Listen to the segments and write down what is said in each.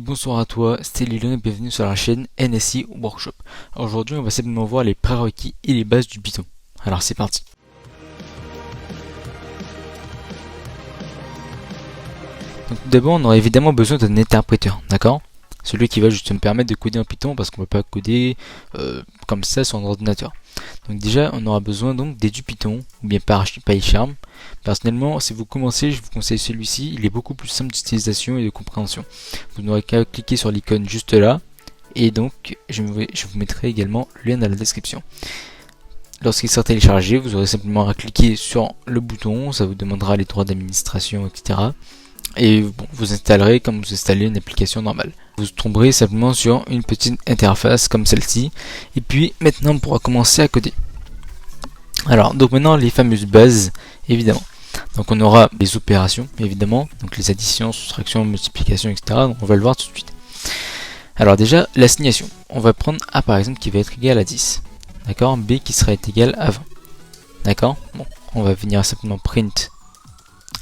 Bonsoir à toi, c'est Lilian et bienvenue sur la chaîne NSI Workshop. Aujourd'hui, on va simplement voir les prérequis et les bases du Python. Alors c'est parti. Donc tout d'abord, on aura évidemment besoin d'un interpréteur, d'accord? Celui qui va juste me permettre de coder en Python parce qu'on ne peut pas coder comme ça sur un ordinateur. Donc déjà, on aura besoin donc des du Python ou bien PyCharm. Personnellement, si vous commencez, je vous conseille celui-ci. Il est beaucoup plus simple d'utilisation et de compréhension. Vous n'aurez qu'à cliquer sur l'icône juste là. Et donc, je vous mettrai également le lien dans la description. Lorsqu'il sera téléchargé, vous aurez simplement à cliquer sur le bouton. Ça vous demandera les droits d'administration, etc. Et bon, vous installerez comme vous installez une application normale. Vous tomberez simplement sur une petite interface comme celle-ci. Et puis maintenant on pourra commencer à coder. Alors donc maintenant les fameuses bases évidemment. Donc on aura les opérations évidemment, donc les additions, soustractions, multiplications, etc. Donc on va le voir tout de suite. Alors déjà l'assignation. On va prendre A par exemple qui va être égal à 10. D'accord, B qui sera égal à 20. D'accord. Bon, on va venir simplement print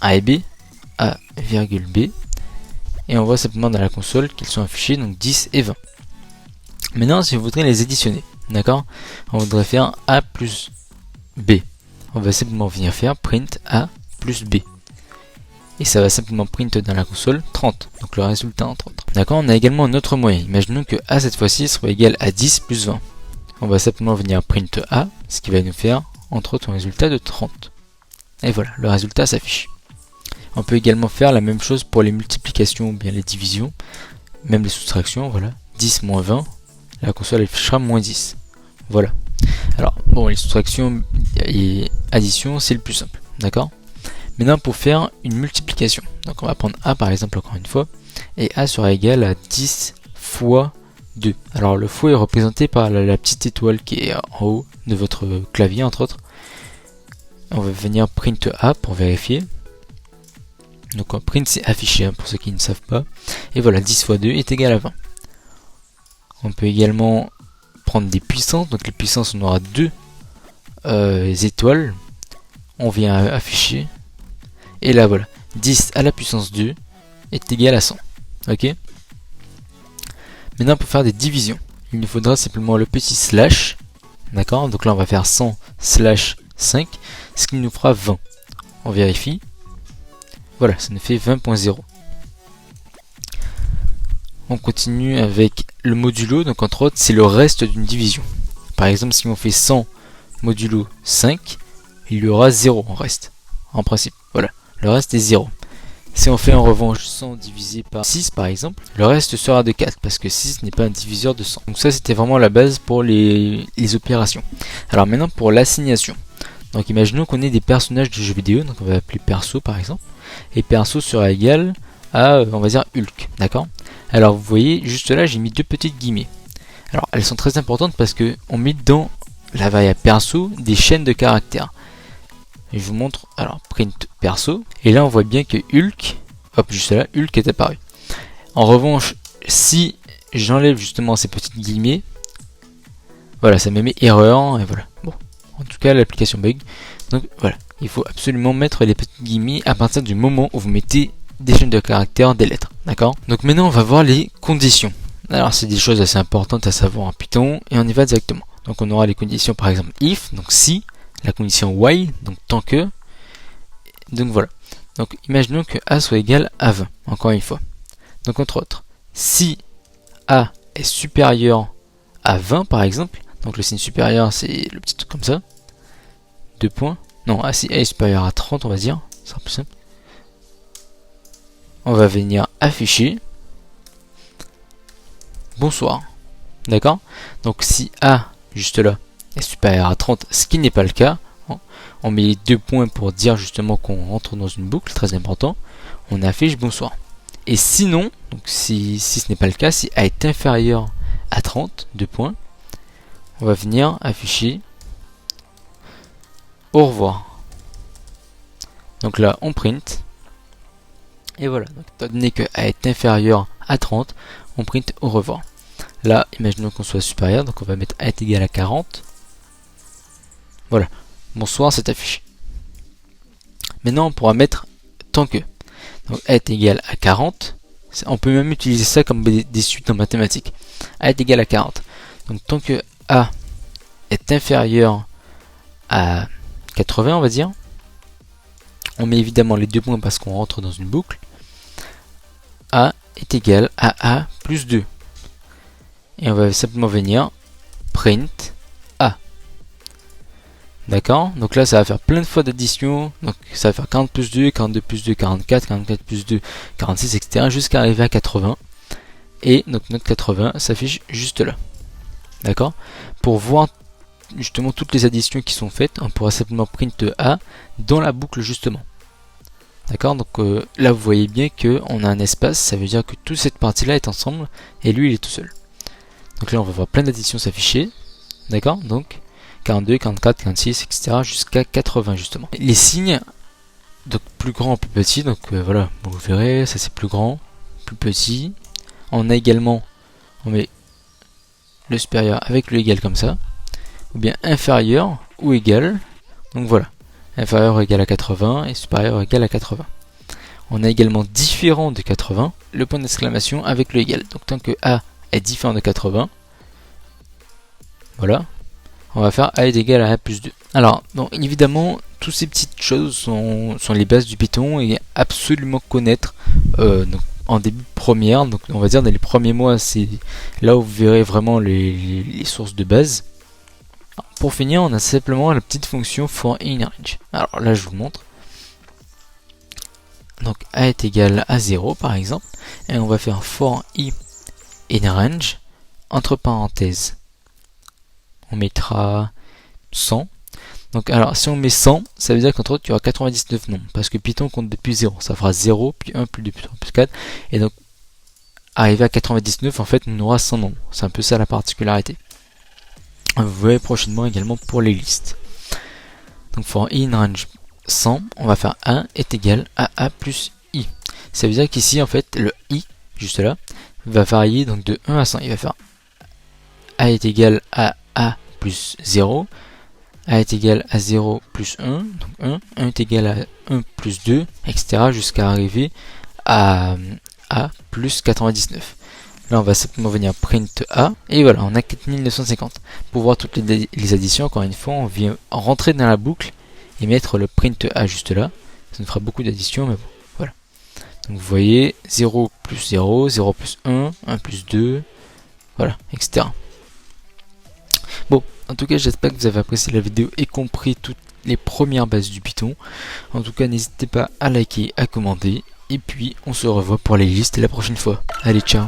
A et B. A, B, et on voit simplement dans la console qu'ils sont affichés donc 10 et 20. Maintenant si vous voudrez les additionner, d'accord, on voudrait faire A plus B, on va simplement venir faire print A plus B, et ça va simplement print dans la console 30, donc le résultat entre autres. D'accord, on a également un autre moyen. Imaginons que A cette fois-ci soit égal à 10 plus 20, on va simplement venir print A, ce qui va nous faire entre autres un résultat de 30, et voilà, le résultat s'affiche. On peut également faire la même chose pour les multiplications ou bien les divisions, même les soustractions, voilà. 10 moins 20, la console affichera moins 10. Voilà. Alors, bon, les soustractions et additions, c'est le plus simple, d'accord? Maintenant, pour faire une multiplication, donc on va prendre A par exemple encore une fois, et A sera égal à 10 fois 2. Alors, le fois est représenté par la petite étoile qui est en haut de votre clavier, entre autres. On va venir print A pour vérifier. Donc en print c'est affiché pour ceux qui ne savent pas. Et voilà, 10 fois 2 est égal à 20. On peut également prendre des puissances. Donc les puissances, on aura deux étoiles. On vient afficher. Et là voilà, 10 à la puissance 2 est égal à 100. Ok. Maintenant pour faire des divisions, il nous faudra simplement le petit slash. D'accord. Donc là on va faire 100 slash 5. Ce qui nous fera 20. On vérifie. Voilà, ça nous fait 20.0. On continue avec le modulo, donc entre autres, c'est le reste d'une division. Par exemple, si on fait 100 modulo 5, il y aura 0 en reste, en principe. Voilà, le reste est 0. Si on fait en revanche 100 divisé par 6, par exemple, le reste sera de 4, parce que 6 n'est pas un diviseur de 100. Donc ça, c'était vraiment la base pour les opérations. Alors maintenant, pour l'assignation. Donc imaginons qu'on ait des personnages de jeux vidéo, donc on va appeler perso par exemple, et perso sera égal à, on va dire, Hulk, d'accord? Alors vous voyez, juste là j'ai mis deux petites guillemets. Alors elles sont très importantes parce que on met dans la variable perso des chaînes de caractères. Et je vous montre, alors print perso, et là on voit bien que Hulk, hop juste là, Hulk est apparu. En revanche, si j'enlève justement ces petites guillemets, voilà, ça me met erreur, et voilà. Bon. En tout cas, l'application bug. Donc voilà, il faut absolument mettre les petites guillemets à partir du moment où vous mettez des chaînes de caractères, des lettres. D'accord? Donc maintenant, on va voir les conditions. Alors, c'est des choses assez importantes à savoir en Python et on y va directement. Donc on aura les conditions par exemple if, donc si, la condition while, donc tant que. Donc voilà. Donc imaginons que A soit égal à 20, encore une fois. Donc entre autres, si A est supérieur à 20 par exemple, donc le signe supérieur c'est le petit truc comme ça, 2 points, non, si A est supérieur à 30 on va dire, ça sera plus simple. On va venir afficher bonsoir, d'accord? Donc si A, juste là, est supérieur à 30, ce qui n'est pas le cas, on met les 2 points pour dire justement qu'on rentre dans une boucle, très important, on affiche bonsoir. Et sinon, donc si ce n'est pas le cas, si A est inférieur à 30, 2 points, on va venir afficher au revoir. Donc là on print. Et voilà, donc étant donné que A est inférieur à 30, on print au revoir. Là, imaginons qu'on soit supérieur, donc on va mettre A est égal à 40. Voilà, bonsoir, c'est affiché. Maintenant, on pourra mettre tant que. Donc A est égal à 40, On peut même utiliser ça comme des suites en mathématiques. A est égal à 40. Donc tant que A est inférieur à 80, on va dire, on met évidemment les deux points parce qu'on rentre dans une boucle. A est égal à A plus 2. Et on va simplement venir print A. D'accord? Donc là, ça va faire plein de fois d'addition. Donc ça va faire 40 plus 2, 42 plus 2, 44, 44 plus 2, 46, etc. jusqu'à arriver à 80. Et donc notre 80 s'affiche juste là. D'accord? Pour voir justement toutes les additions qui sont faites, on pourra simplement print A dans la boucle justement. D'accord? Donc là, vous voyez bien qu'on a un espace. Ça veut dire que toute cette partie-là est ensemble. Et lui, il est tout seul. Donc là, on va voir plein d'additions s'afficher. D'accord? Donc 42, 44, 46, etc. jusqu'à 80 justement. Les signes, donc plus grand, plus petit. Donc voilà, vous verrez, ça c'est plus grand, plus petit. On a également, on met le supérieur avec le égal comme ça. Ou bien inférieur ou égal. Donc voilà, inférieur ou égal à 80 et supérieur ou égal à 80. On a également différent de 80, le point d'exclamation avec le égal. Donc tant que A est différent de 80, voilà, on va faire A est égal à A plus 2. Alors, bon, évidemment, toutes ces petites choses sont les bases du Python et absolument connaître donc, en début de première. Donc on va dire dans les premiers mois, c'est là où vous verrez vraiment les sources de base. Alors, pour finir, on a simplement la petite fonction for in range. Alors là, je vous montre. Donc A est égal à 0 par exemple. Et on va faire for i in range, entre parenthèses. On mettra 100. Donc alors si on met 100, ça veut dire qu'entre autres, il y aura 99 nombres. Parce que Python compte depuis 0. Ça fera 0, puis 1, plus 2, plus 3, plus 4. Et donc, arrivé à 99, en fait, on aura 100 nombres. C'est un peu ça la particularité. Vous verrez prochainement également pour les listes. Donc for i in range 100, on va faire 1 est égal à A plus I. Ça veut dire qu'ici, en fait, le I, juste là, va varier donc de 1 à 100. Il va faire A est égal à A plus 0. A est égal à 0 plus 1, donc 1 est égal à 1 plus 2, etc. jusqu'à arriver à A plus 99. Là, on va simplement venir print A, et voilà, on a 4950. Pour voir toutes les additions, encore une fois, on vient rentrer dans la boucle et mettre le print A juste là. Ça nous fera beaucoup d'additions, mais bon, voilà. Donc vous voyez, 0 plus 0, 0 plus 1, 1 plus 2, voilà, etc. Bon, en tout cas, j'espère que vous avez apprécié la vidéo et compris toutes les premières bases du Python. En tout cas, n'hésitez pas à liker, à commenter. Et puis, on se revoit pour les listes la prochaine fois. Allez, ciao!